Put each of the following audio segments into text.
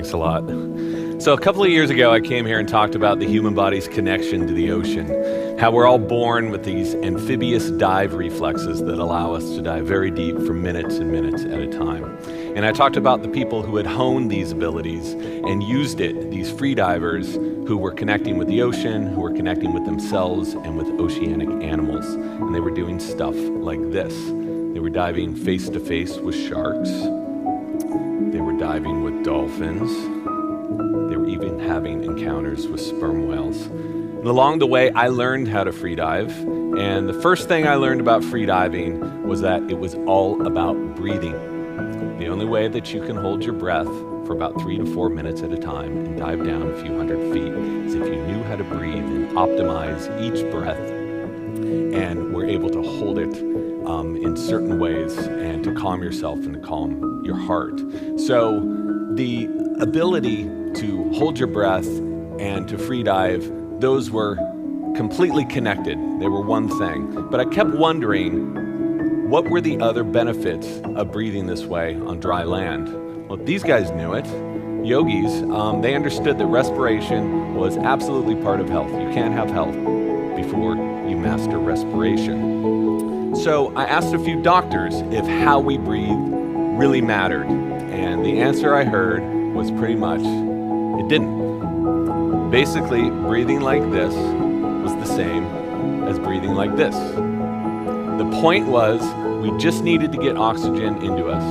Thanks a lot. So a couple of years ago, I came here and talked about the human body's connection to the ocean, how we're all born with these amphibious dive reflexes that allow us to dive very deep for minutes and minutes at a time. And I talked about the people who had honed these abilities and used it, these free divers who were connecting with the ocean, who were connecting with themselves and with oceanic animals. And they were doing stuff like this. They were diving face to face with sharks. They were diving with dolphins. They were even having encounters with sperm whales. And along the way, I learned how to free dive. And the first thing I learned about free diving was that it was all about breathing. The only way that you can hold your breath for about 3 to 4 minutes at a time and dive down a few hundred feet is if you knew how to breathe and optimize each breath and were able to hold it in certain ways and to calm yourself and to calm your heart. So the ability to hold your breath and to free dive, those were completely connected. They were one thing. But I kept wondering, what were the other benefits of breathing this way on dry land? Well, these guys knew it. Yogis, they understood that respiration was absolutely part of health. You can't have health before you master respiration. So I asked a few doctors if how we breathe really mattered. And the answer I heard was pretty much, it didn't. Basically, breathing like this was the same as breathing like this. The point was, we just needed to get oxygen into us.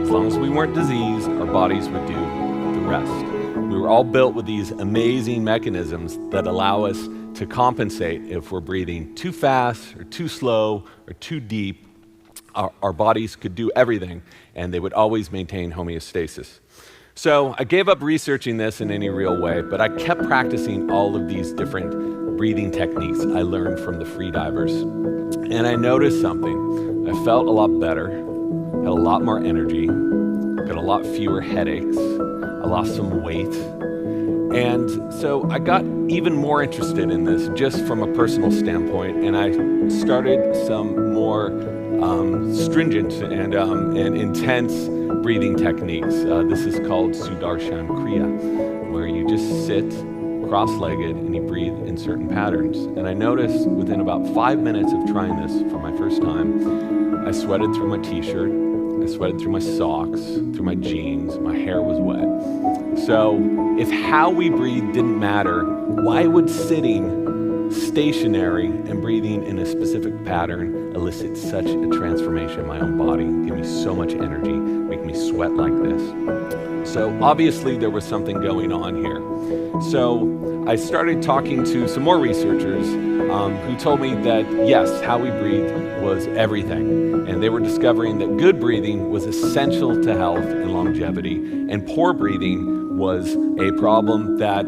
As long as we weren't diseased, our bodies would do the rest. We were all built with these amazing mechanisms that allow us to compensate if we're breathing too fast or too slow or too deep. Our bodies could do everything, and they would always maintain homeostasis. So I gave up researching this in any real way, but I kept practicing all of these different breathing techniques I learned from the free divers. And I noticed something. I felt a lot better, had a lot more energy, got a lot fewer headaches, I lost some weight. And so I got even more interested in this just from a personal standpoint, and I started some more stringent and intense breathing techniques. This is called Sudarshan Kriya, where you just sit cross-legged and you breathe in certain patterns. And I noticed within about 5 minutes of trying this for my first time, I sweated through my t-shirt, I sweated through my socks, through my jeans, my hair was wet. So if how we breathe didn't matter, why would sitting stationary and breathing in a specific pattern elicit such a transformation in my own body, give me so much energy, make me sweat like this? So obviously there was something going on here. So I started talking to some more researchers who told me that yes, how we breathe was everything. And they were discovering that good breathing was essential to health and longevity, and poor breathing was a problem that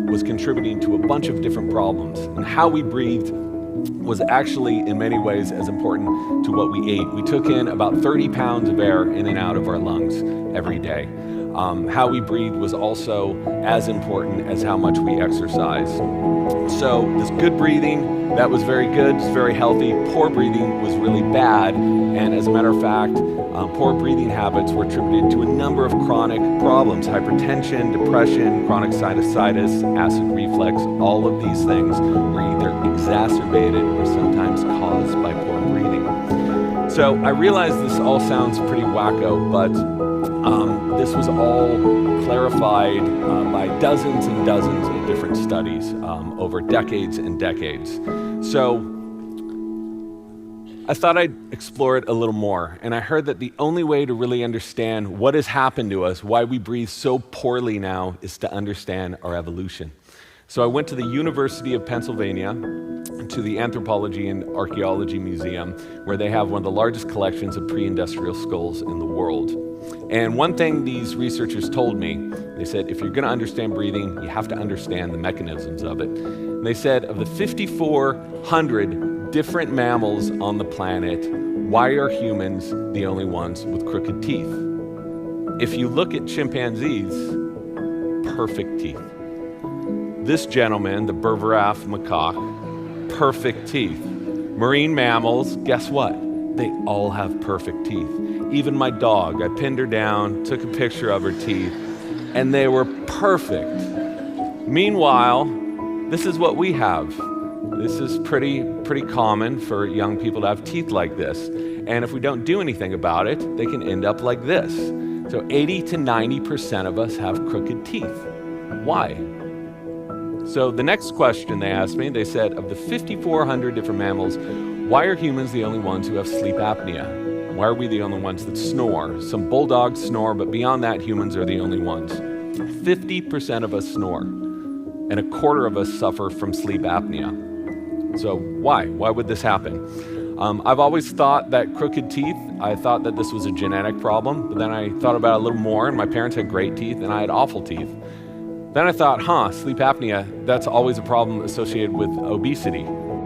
was contributing to a bunch of different problems. And how we breathed was actually in many ways as important to what we ate. We took in about 30 pounds of air in and out of our lungs every day. How we breathed was also as important as how much we exercised. So this good breathing, that was very good, it's very healthy. Poor breathing was really bad. And as a matter of fact, poor breathing habits were attributed to a number of chronic problems: hypertension, depression, chronic sinusitis, acid reflux. All of these things were either exacerbated or sometimes caused by poor breathing. So I realize this all sounds pretty wacko, but this was all clarified by dozens and dozens of different studies over decades and decades. So I thought I'd explore it a little more, and I heard that the only way to really understand what has happened to us, why we breathe so poorly now, is to understand our evolution. So I went to the University of Pennsylvania, to the Anthropology and Archaeology Museum, where they have one of the largest collections of pre-industrial skulls in the world. And one thing these researchers told me, they said, if you're going to understand breathing, you have to understand the mechanisms of it. And they said, of the 5,400 different mammals on the planet, why are humans the only ones with crooked teeth? If you look at chimpanzees, perfect teeth. This gentleman, the Bergerac macaque, perfect teeth. Marine mammals, guess what? They all have perfect teeth. Even my dog, I pinned her down, took a picture of her teeth. and they were perfect. Meanwhile, this is what we have. This is pretty common for young people to have teeth like this. And if we don't do anything about it, they can end up like this. So 80 to 90% of us have crooked teeth. Why? So the next question they asked me, they said, of the 5,400 different mammals, why are humans the only ones who have sleep apnea? Why are we the only ones that snore? Some bulldogs snore, but beyond that, humans are the only ones. 50% of us snore, and a quarter of us suffer from sleep apnea. So why? Why would this happen? I've always thought that crooked teeth, I thought that this was a genetic problem, but then I thought about it a little more, and my parents had great teeth, and I had awful teeth. Then I thought, sleep apnea, that's always a problem associated with obesity.